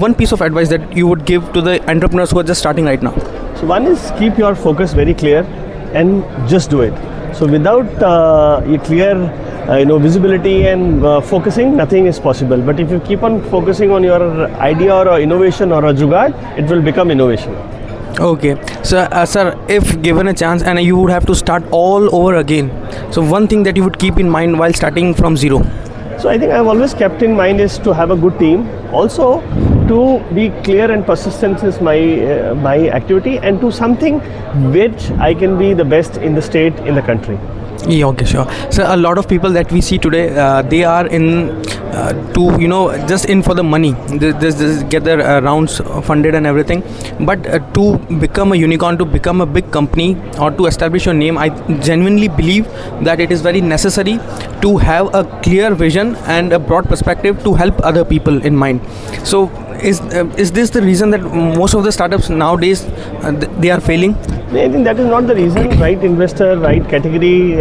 one piece of advice that you would give to the entrepreneurs who are just starting right now? So one is keep your focus very clear and just do it. So without a clear visibility and focusing, nothing is possible. But if you keep on focusing on your idea or a innovation or a jugaad, it will become innovation. Okay, so sir, if given a chance and you would have to start all over again, so one thing that you would keep in mind while starting from zero? So I think I've always kept in mind is to have a good team. Also, to be clear and persistent is my activity, and to something which I can be the best in the state, in the country. Yeah, okay, sure. So a lot of people that we see today, they are in just in for the money. They get their rounds funded and everything. But to become a unicorn, to become a big company, or to establish your name, I genuinely believe that it is very necessary to have a clear vision and a broad perspective to help other people in mind. So is this the reason that most of the startups nowadays they are failing? I think that is not the reason. Right investor, right category.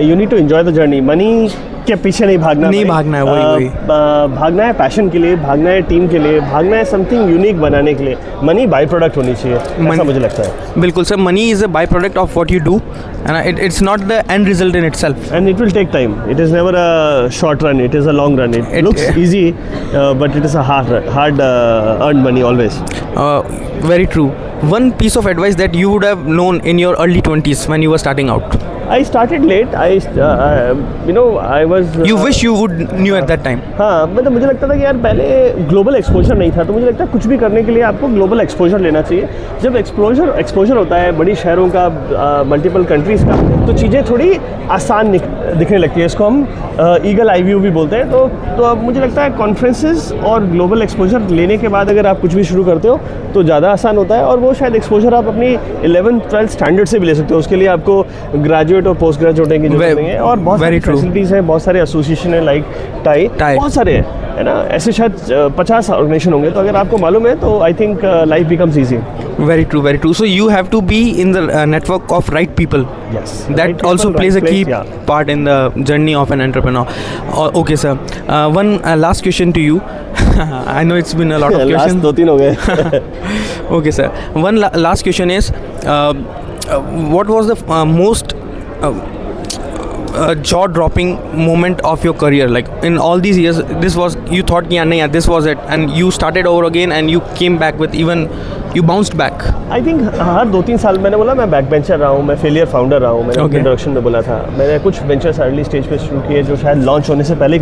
You need to enjoy the journey. Money के पीछे नहीं भागना है वही भागना है passion के लिए, भागना है टीम के लिए, भागना है समथिंग यूनिक बनाने के लिए. मनी बाई प्रोडक्ट होनी चाहिए, ऐसा मुझे लगता है. बिल्कुल sir, money is a by product of what you do and it's not the end result in itself, and it will take time. It is never a short run, it is a long run. It looks easy, but it is a hard earned money always. Very true. One piece of advice that you would have known in your early 20s when you were starting out? I started late. I was. You wish you would knew at that time. हाँ, मतलब मुझे लगता था कि यार पहले global exposure नहीं था, तो मुझे लगता है कुछ भी करने के लिए आपको ग्लोबल एक्सपोजर लेना चाहिए. जब एक्सपोजर होता है बड़ी शहरों का, मल्टीपल कंट्रीज़ का, तो चीज़ें थोड़ी आसान दिखने लगती है. इसको हम ईगल आई व्यू भी बोलते हैं. तो अब मुझे लगता है कॉन्फ्रेंसेस और ग्लोबल एक्सपोजर लेने के बाद अगर आप कुछ भी शुरू करते हो तो ज़्यादा आसान होता है, और वो शायद एक्सपोजर आप अपनी 11th-12th स्टैंडर्ड से भी ले सकते हो. उसके लिए आपको ग्रेजुएट और पोस्ट ग्रेजुएट की जरूरत नहीं है, और बहुत सारी फैसिलिटीज़ हैं, बहुत सारे एसोसिएशन है लाइक टाई, बहुत सारे हैं, है ना. ऐसे शायद 50 ऑर्गेनाइजेशन होंगे. तो अगर आपको मालूम है तो I think life becomes easy. Very true, very true. So you have to be in the network of right people. Yes. That right also people, plays right a key part in the journey of an entrepreneur. Okay, sir. One last question to you. I know it's been a lot of questions. last 2-3 हो गए. Okay, sir. One last question is, what was the most jaw-dropping moment of your career? Like in all these years, this was, you thought कि नहीं, this was it, and you started over again and you came back with even, you bounced back. I think हर 2-3 साल मैंने बोला मैं back bencher रहा हूँ, मैं failure founder रहा हूँ. मैंने इंट्रोडक्शन में बोला था मैंने कुछ वेंचर्स अर्ली स्टेज पे शुरू किए जो शायद लॉन्च होने से पहले